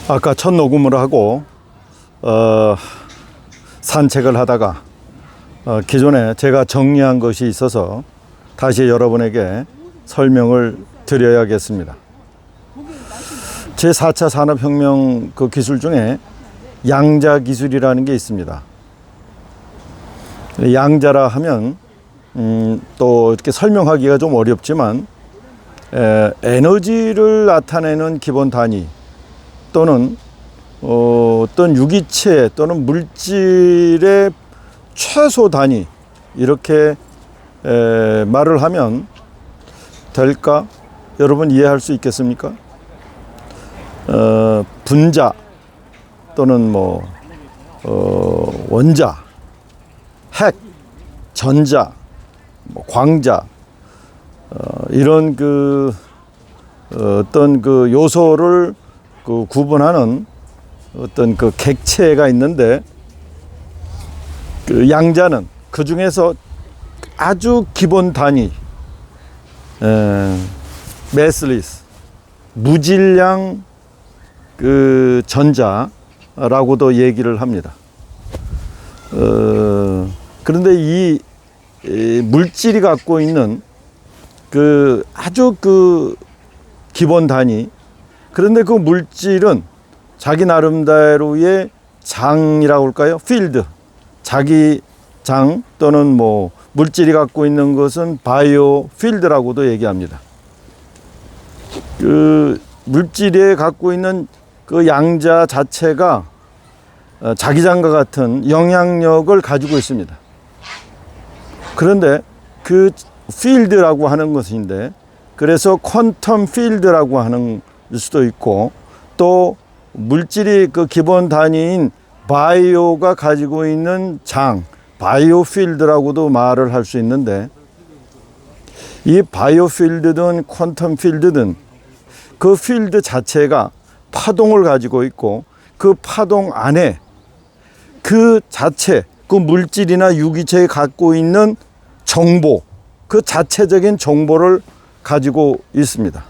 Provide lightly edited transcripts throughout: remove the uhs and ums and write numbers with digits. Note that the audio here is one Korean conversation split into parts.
아까 첫 녹음을 하고 산책을 하다가 기존에 제가 정리한 것이 있어서 다시 여러분에게 설명을 드려야겠습니다. 제4차 산업혁명 그 기술 중에 양자 기술이라는 게 있습니다. 양자라 하면 또 이렇게 설명하기가 좀 어렵지만 에너지를 나타내는 기본 단위 또는 어떤 유기체 또는 물질의 최소 단위 이렇게 말을 하면 될까? 여러분 이해할 수 있겠습니까? 분자 또는 원자, 핵, 전자, 광자 이런 어떤 요소를 구분하는 어떤 객체가 있는데 양자는 그 중에서 아주 기본 단위 매슬리스 무질량 전자라고도 얘기를 합니다. 그런데 이 물질이 갖고 있는 아주 기본 단위, 그런데 그 물질은 자기 나름대로의 장이라고 할까요? 필드, 자기 장 또는 물질이 갖고 있는 것은 바이오 필드라고도 얘기합니다. 물질이 갖고 있는 양자 자체가 자기장과 같은 영향력을 가지고 있습니다. 그런데 필드라고 하는 것인데, 그래서 퀀텀 필드라고 하는 수도 있고, 또 물질이 기본 단위인 바이오가 가지고 있는 장, 바이오 필드라고도 말을 할 수 있는데, 이 바이오 필드든 퀀텀 필드든 그 필드 자체가 파동을 가지고 있고, 그 파동 안에 그 자체, 그 물질이나 유기체에 갖고 있는 정보, 그 자체적인 정보를 가지고 있습니다.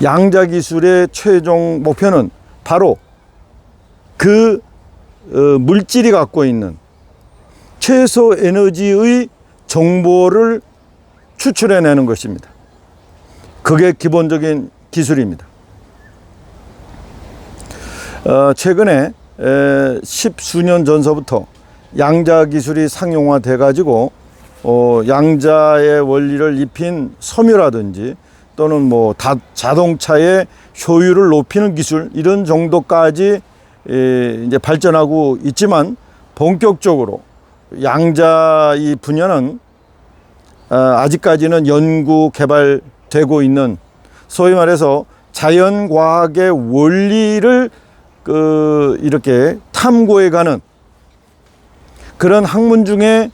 양자 기술의 최종 목표는 바로 물질이 갖고 있는 최소 에너지의 정보를 추출해내는 것입니다. 그게 기본적인 기술입니다. 최근에 10수년 전서부터 양자 기술이 상용화돼 가지고 양자의 원리를 입힌 섬유라든지 또는 자동차의 효율을 높이는 기술, 이런 정도까지 이제 발전하고 있지만, 본격적으로 양자 이 분야는 아직까지는 연구 개발되고 있는, 소위 말해서 자연과학의 원리를 이렇게 탐구해가는 그런 학문 중에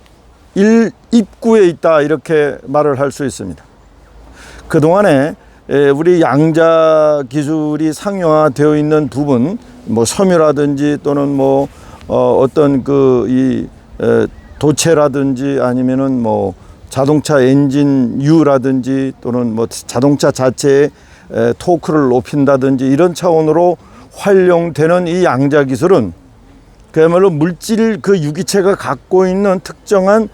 입구에 있다, 이렇게 말을 할 수 있습니다. 그동안에 우리 양자 기술이 상용화되어 있는 부분, 섬유라든지 또는 어떤 도체라든지 아니면은 자동차 엔진유라든지 또는 자동차 자체의 토크를 높인다든지 이런 차원으로 활용되는 이 양자 기술은 그야말로 물질 유기체가 갖고 있는 특정한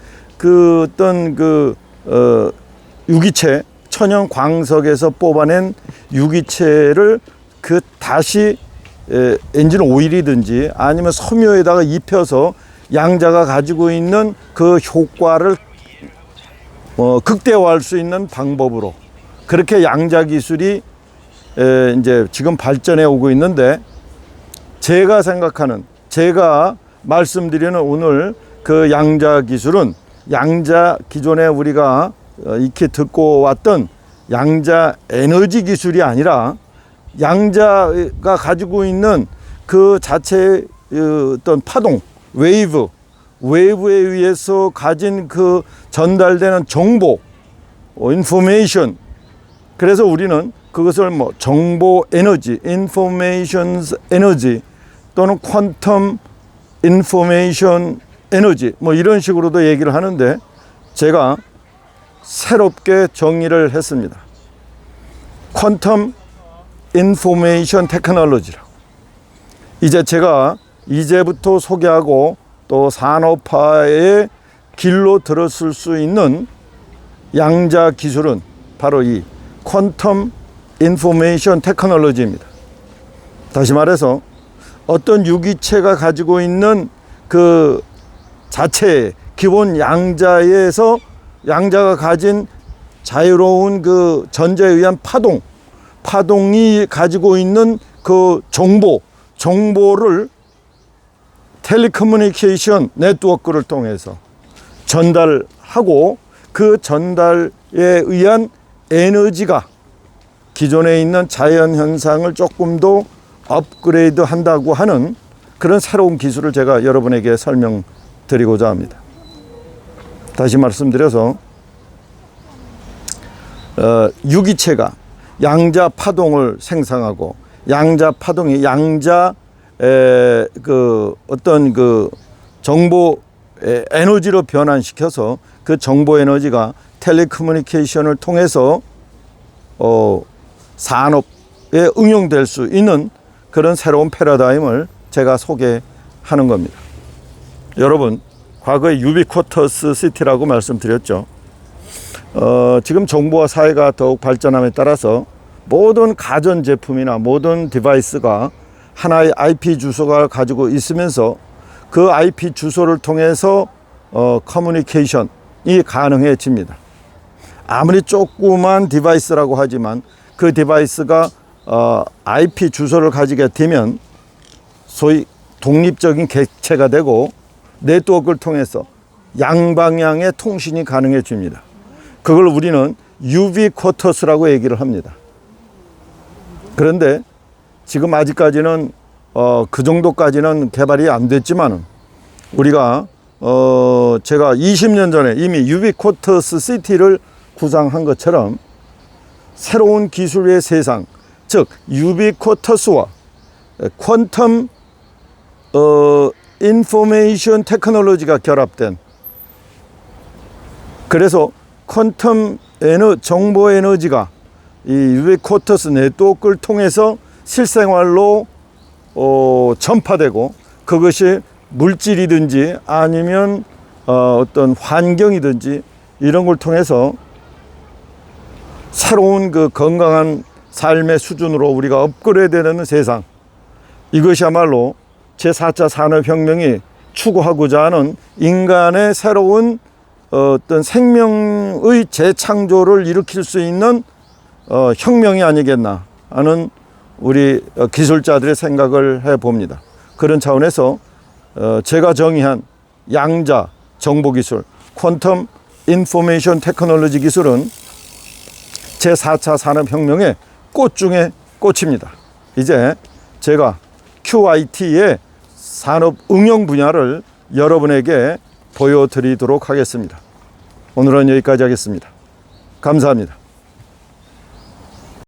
유기체, 천연 광석에서 뽑아낸 유기체를 다시 엔진 오일이든지 아니면 섬유에다가 입혀서 양자가 가지고 있는 그 효과를 극대화할 수 있는 방법으로, 그렇게 양자 기술이 이제 지금 발전해 오고 있는데, 제가 말씀드리는 오늘 양자 기술은 기존에 우리가 익히 듣고 왔던 양자 에너지 기술이 아니라, 양자가 가지고 있는 그 자체의 어떤 파동, 웨이브에 의해서 가진 전달되는 정보, 인포메이션. 그래서 우리는 그것을 정보 에너지, 인포메이션 에너지 또는 퀀텀 인포메이션 에너지 이런 식으로도 얘기를 하는데, 제가 새롭게 정의를 했습니다. 퀀텀 인포메이션 테크놀로지라고. 이제 제가 이제부터 소개하고 또 산업화의 길로 들었을 수 있는 양자 기술은 바로 이 퀀텀 인포메이션 테크놀로지입니다. 다시 말해서 어떤 유기체가 가지고 있는 그 자체의 기본 양자에서 양자가 가진 자유로운 그 전자에 의한 파동이 가지고 있는 그 정보를 텔레커뮤니케이션 네트워크를 통해서 전달하고 그 전달에 의한 에너지가 기존에 있는 자연 현상을 조금 더 업그레이드 한다고 하는 그런 새로운 기술을 제가 여러분에게 설명드리고자 합니다. 다시 말씀드려서 유기체가 양자 파동을 생성하고 양자 파동이 그 어떤 그 정보 에너지로 변환시켜서 그 정보 에너지가 텔레커뮤니케이션을 통해서 산업에 응용될 수 있는 그런 새로운 패러다임을 제가 소개하는 겁니다. 여러분, 과거에 유비쿼터스 시티라고 말씀드렸죠. 지금 정보화 사회가 더욱 발전함에 따라서 모든 가전제품이나 모든 디바이스가 하나의 IP 주소가 가지고 있으면서 그 IP 주소를 통해서 커뮤니케이션이 가능해집니다. 아무리 조그만 디바이스라고 하지만 그 디바이스가 IP 주소를 가지게 되면 소위 독립적인 객체가 되고 네트워크를 통해서 양방향의 통신이 가능해집니다. 그걸 우리는 유비쿼터스라고 얘기를 합니다. 그런데 지금 아직까지는 그 정도까지는 개발이 안 됐지만은 우리가 제가 20년 전에 이미 유비쿼터스 시티를 구상한 것처럼 새로운 기술의 세상, 즉 유비쿼터스와 퀀텀 인포메이션 테크놀로지가 결합된, 그래서 퀀텀 정보 에너지가 이 유비쿼터스 네트워크를 통해서 실생활로 전파되고 그것이 물질이든지 아니면 어떤 환경이든지 이런 걸 통해서 새로운 그 건강한 삶의 수준으로 우리가 업그레이드되는 세상, 이것이야말로 제4차 산업혁명이 추구하고자 하는 인간의 새로운 어떤 생명의 재창조를 일으킬 수 있는 혁명이 아니겠나 하는 우리 기술자들의 생각을 해봅니다. 그런 차원에서 제가 정의한 양자 정보기술, 퀀텀 인포메이션 테크놀로지 기술은 제4차 산업혁명의 꽃 중에 꽃입니다. 이제 제가 QIT의 산업 응용 분야를 여러분에게 보여드리도록 하겠습니다. 오늘은 여기까지 하겠습니다. 감사합니다.